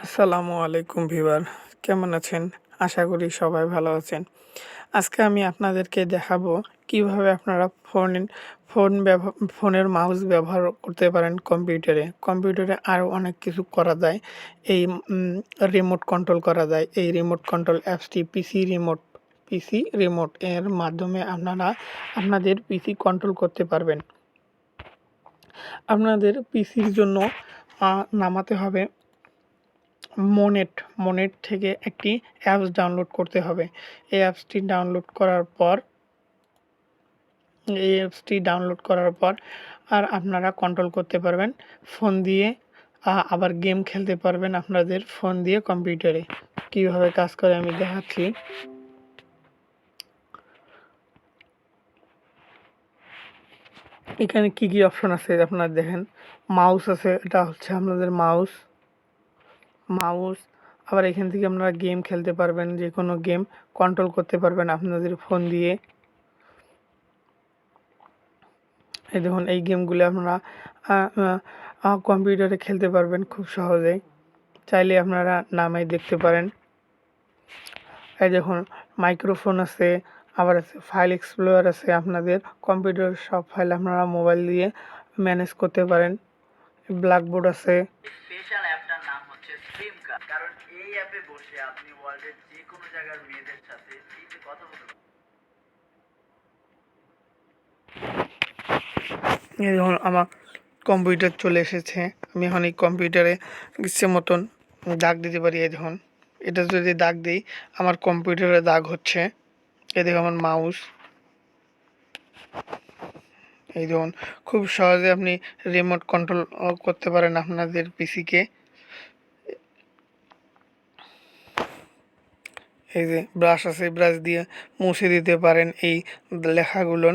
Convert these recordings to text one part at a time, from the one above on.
আসসালামু আলাইকুম ভিউয়ার, কেমন আছেন? আশা করি সবাই ভালো আছেন। আজকে আমি আপনাদেরকে দেখাবো কিভাবে আপনারা ফোনের মাউস ব্যবহার করতে পারেন কম্পিউটারে। কম্পিউটারে আরও অনেক কিছু করা যায়। এই রিমোট কন্ট্রোল করা যায়। এই রিমোট কন্ট্রোল অ্যাপসটি পিসি রিমোট এর মাধ্যমে আপনারা আপনাদের পিসি কন্ট্রোল করতে পারবেন। আপনাদের পিসির জন্য নামাতে হবে মনেট থেকে একটি অ্যাপস ডাউনলোড করতে হবে। এই অ্যাপসটি ডাউনলোড করার পর আর আপনারা কন্ট্রোল করতে পারবেন ফোন দিয়ে। আবার গেম খেলতে পারবেন আপনাদের ফোন দিয়ে কম্পিউটারে। কীভাবে কাজ করে আমি দেখাচ্ছি। এখানে কি কি অপশন আছে আপনারা দেখেন। মাউস আছে, এটা হচ্ছে আপনাদের মাউস। আবার এখান থেকে আপনারা গেম খেলতে পারবেন, যে কোনো গেম কন্ট্রোল করতে পারবেন আপনাদের ফোন দিয়ে। এই দেখুন, এই গেমগুলো আপনারা কম্পিউটারে খেলতে পারবেন খুব সহজেই। চাইলে আপনারা নামাই দেখতে পারেন। এই দেখুন, মাইক্রোফোন আছে, আবার আছে ফাইল এক্সপ্লোরার আছে। আপনাদের কম্পিউটারের সব ফাইল আপনারা মোবাইল দিয়ে ম্যানেজ করতে পারেন। ব্ল্যাকবোর্ড আছে। স্পেশাল অ্যাপটার নাম হচ্ছে স্ট্রিমকাস্ট, কারণ এই অ্যাপে বসে আপনি ওয়ার্ল্ডের যে কোনো জায়গার মেয়েদের সাথে ফ্রিতে কথা বলতে পারবেন। এই দেখুন, আমার কম্পিউটার চলে এসেছে। আমি এখন এই কম্পিউটারে ইচ্ছে মতন দাগ দিতে পারি। এই দেখুন, এটা যদি দাগ দিই আমার কম্পিউটারে দাগ হচ্ছে। এই দেখুন আমার মাউস। এই দেখুন, খুব সহজে আপনি রিমোট কন্ট্রোল করতে পারেন আপনাদের পিসিকে। এই যে ব্রাশ আছে, ব্রাশ দিয়ে মুছে দিতে পারেন এই লেখাগুলো।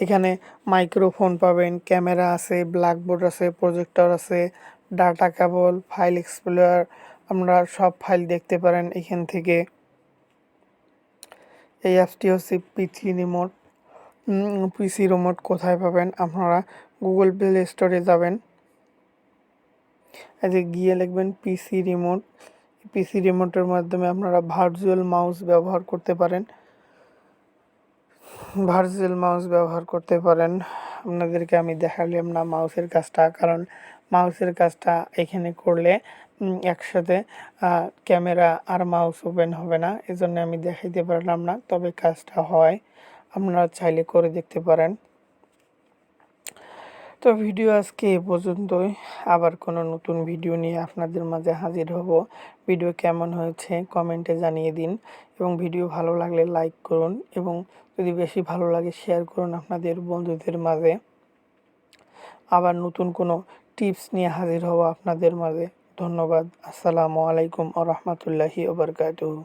এখানে মাইক্রোফোন পাবেন, ক্যামেরা আছে, ব্ল্যাকবোর্ড আছে, প্রজেক্টর আছে, ডাটা কেবল, ফাইল এক্সপ্লোরার। আপনারা সব ফাইল দেখতে পারেন এখান থেকে। এই অ্যাপসটি হচ্ছে পিসি রিমোট। কোথায় পাবেন? আপনারা গুগল প্লে স্টোরে যাবেন, এই যে গিয়ে লিখবেন পিসি রিমোট। পিসি রিমোটের মাধ্যমে আপনারা ভার্চুয়াল মাউস ব্যবহার করতে পারেন। আপনাদেরকে আমি দেখালাম না মাউসের কাজটা, কারণ মাউসের কাজটা এখানে করলে একসাথে ক্যামেরা আর মাউস ওপেন হবে না, এজন্য আমি দেখাইতে পারলাম না। তবে কাজটা হয়, আপনারা চাইলে করে দেখতে পারেন। তো ভিডিও আজকে এ পর্যন্তই। আবার কোনো নতুন ভিডিও নিয়ে আপনাদের মাঝে হাজির হব। ভিডিও কেমন হয়েছে কমেন্টে জানিয়ে দিন, এবং ভিডিও ভালো লাগলে লাইক করুন, এবং যদি বেশি ভালো লাগে শেয়ার করুন আপনাদের বন্ধুদের মাঝে। আবার নতুন কোনো টিপস নিয়ে হাজির হব আপনাদের মাঝে। ধন্যবাদ। আসসালামু আলাইকুম ওয়া রাহমাতুল্লাহি ওয়া বারাকাতুহু।